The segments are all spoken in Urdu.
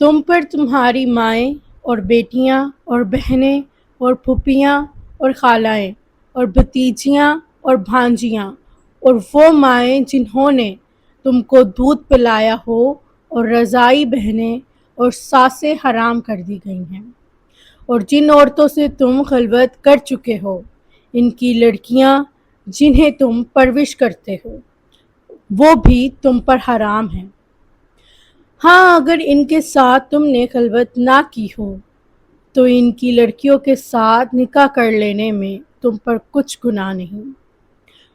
تم پر تمہاری مائیں اور بیٹیاں اور بہنیں اور پھوپھیاں اور خالائیں اور بھتیجیاں اور بھانجیاں اور وہ مائیں جنہوں نے تم کو دودھ پلایا ہو اور رضاعی بہنیں اور ساسیں حرام کر دی گئی ہیں، اور جن عورتوں سے تم خلوت کر چکے ہو ان کی لڑکیاں جنہیں تم پرورش کرتے ہو وہ بھی تم پر حرام ہیں۔ ہاں، اگر ان کے ساتھ تم نے خلوت نہ کی ہو تو ان کی لڑکیوں کے ساتھ نکاح کر لینے میں تم پر کچھ گناہ نہیں،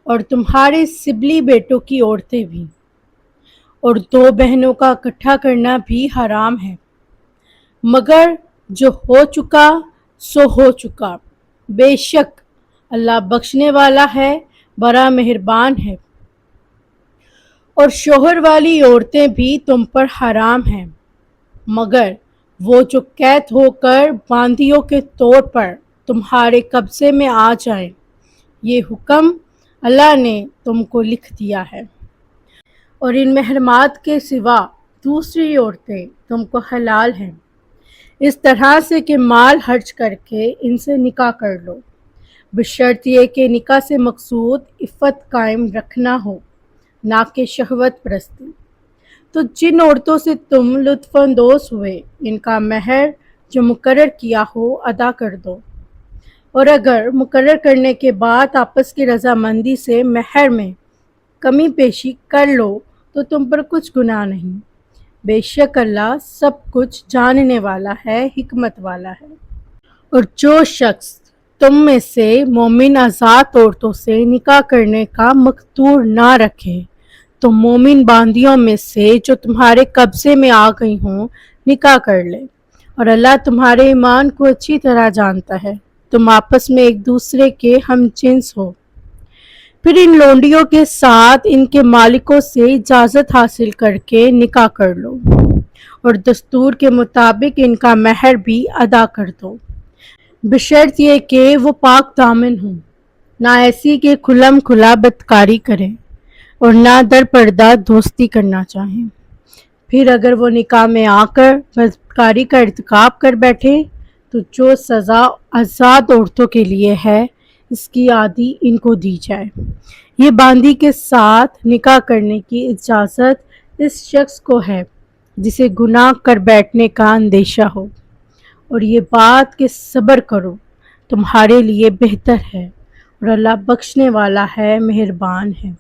اور تمہارے سبلی بیٹوں کی عورتیں بھی، اور دو بہنوں کا اکٹھا کرنا بھی حرام ہے، مگر جو ہو چکا سو ہو چکا، بے شک اللہ بخشنے والا ہے، بڑا مہربان ہے۔ اور شوہر والی عورتیں بھی تم پر حرام ہیں، مگر وہ جو قید ہو کر باندیوں کے طور پر تمہارے قبضے میں آ جائیں، یہ حکم اللہ نے تم کو لکھ دیا ہے۔ اور ان محرمات کے سوا دوسری عورتیں تم کو حلال ہیں، اس طرح سے کہ مال خرچ کر کے ان سے نکاح کر لو، بشرط یہ کہ نکاح سے مقصود عفت قائم رکھنا ہو، نہ کہ شہوت پرستی۔ تو جن عورتوں سے تم لطف اندوز ہوئے ان کا مہر جو مقرر کیا ہو ادا کر دو، اور اگر مقرر کرنے کے بعد آپس کی رضامندی سے مہر میں کمی بیشی کر لو تو تم پر کچھ گناہ نہیں، بے شک اللہ سب کچھ جاننے والا ہے، حکمت والا ہے۔ اور جو شخص تم میں سے مومن آزاد عورتوں سے نکاح کرنے کا مقدور نہ رکھے تو مومن باندیوں میں سے جو تمہارے قبضے میں آ گئی ہوں نکاح کر لے، اور اللہ تمہارے ایمان کو اچھی طرح جانتا ہے، تم آپس میں ایک دوسرے کے ہم جنس ہو۔ پھر ان لونڈیوں کے ساتھ ان کے مالکوں سے اجازت حاصل کر کے نکاح کر لو، اور دستور کے مطابق ان کا مہر بھی ادا کر دو، بشرط یہ کہ وہ پاک دامن ہوں، نہ ایسی کہ کھلم کھلا بدکاری کریں اور نہ در پردہ دوستی کرنا چاہیں۔ پھر اگر وہ نکاح میں آ کر بدکاری کا ارتکاب کر بیٹھے تو جو سزا آزاد عورتوں کے لیے ہے اس کی آدھی ان کو دی جائے۔ یہ باندی کے ساتھ نکاح کرنے کی اجازت اس شخص کو ہے جسے گناہ کر بیٹھنے کا اندیشہ ہو، اور یہ بات کہ صبر کرو تمہارے لیے بہتر ہے، اور اللہ بخشنے والا ہے، مہربان ہے۔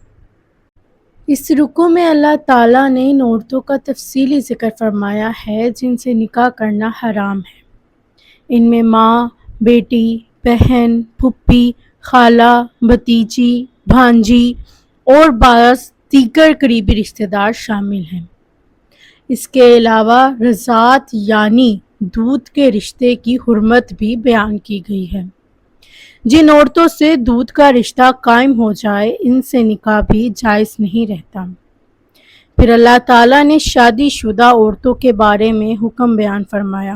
اس رکوع میں اللہ تعالیٰ نے ان عورتوں کا تفصیلی ذکر فرمایا ہے جن سے نکاح کرنا حرام ہے۔ ان میں ماں، بیٹی، بہن، پھوپھی، خالہ، بھتیجی، بھانجی اور بعض دیگر قریبی رشتہ دار شامل ہیں۔ اس کے علاوہ رضاعت یعنی دودھ کے رشتے کی حرمت بھی بیان کی گئی ہے۔ جن عورتوں سے دودھ کا رشتہ قائم ہو جائے ان سے نکاح بھی جائز نہیں رہتا۔ پھر اللہ تعالیٰ نے شادی شدہ عورتوں کے بارے میں حکم بیان فرمایا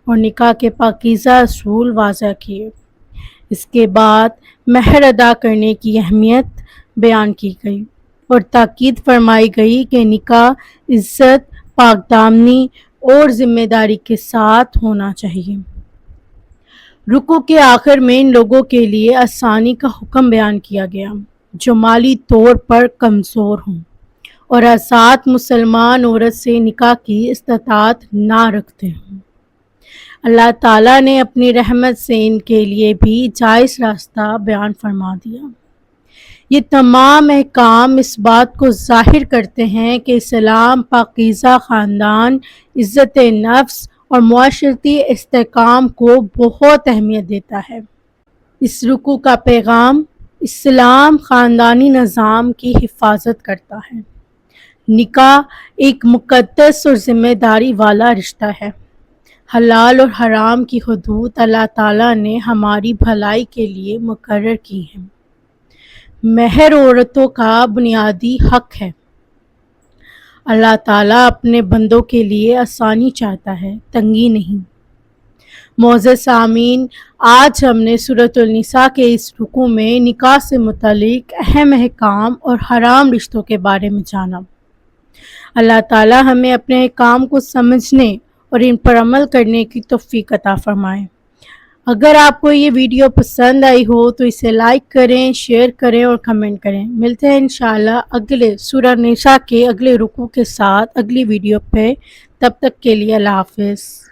اور نکاح کے پاکیزہ اصول واضح کیے۔ اس کے بعد مہر ادا کرنے کی اہمیت بیان کی گئی اور تاکید فرمائی گئی کہ نکاح عزت، پاک دامنی اور ذمہ داری کے ساتھ ہونا چاہیے۔ رکوع کے آخر میں ان لوگوں کے لیے آسانی کا حکم بیان کیا گیا جو مالی طور پر کمزور ہوں اور آزاد مسلمان عورت سے نکاح کی استطاعت نہ رکھتے ہوں۔ اللہ تعالیٰ نے اپنی رحمت سے ان کے لیے بھی جائز راستہ بیان فرما دیا۔ یہ تمام احکام اس بات کو ظاہر کرتے ہیں کہ اسلام پاکیزہ خاندان، عزت نفس اور معاشرتی استحکام کو بہت اہمیت دیتا ہے۔ اس رکوع کا پیغام: اسلام خاندانی نظام کی حفاظت کرتا ہے۔ نکاح ایک مقدس اور ذمہ داری والا رشتہ ہے۔ حلال اور حرام کی حدود اللہ تعالیٰ نے ہماری بھلائی کے لیے مقرر کی ہیں۔ مہر عورتوں کا بنیادی حق ہے۔ اللہ تعالیٰ اپنے بندوں کے لیے آسانی چاہتا ہے، تنگی نہیں۔ معزز سامعین، آج ہم نے سورۃ النساء کے اس رکوع میں نکاح سے متعلق اہم احکام اور حرام رشتوں کے بارے میں جانا۔ اللہ تعالیٰ ہمیں اپنے احکام کو سمجھنے اور ان پر عمل کرنے کی توفیق عطا فرمائے۔ اگر آپ کو یہ ویڈیو پسند آئی ہو تو اسے لائک کریں، شیئر کریں اور کمنٹ کریں۔ ملتے ہیں انشاءاللہ اگلے سورہ نساء کے اگلے رکوع کے ساتھ اگلی ویڈیو پہ۔ تب تک کے لیے اللہ حافظ۔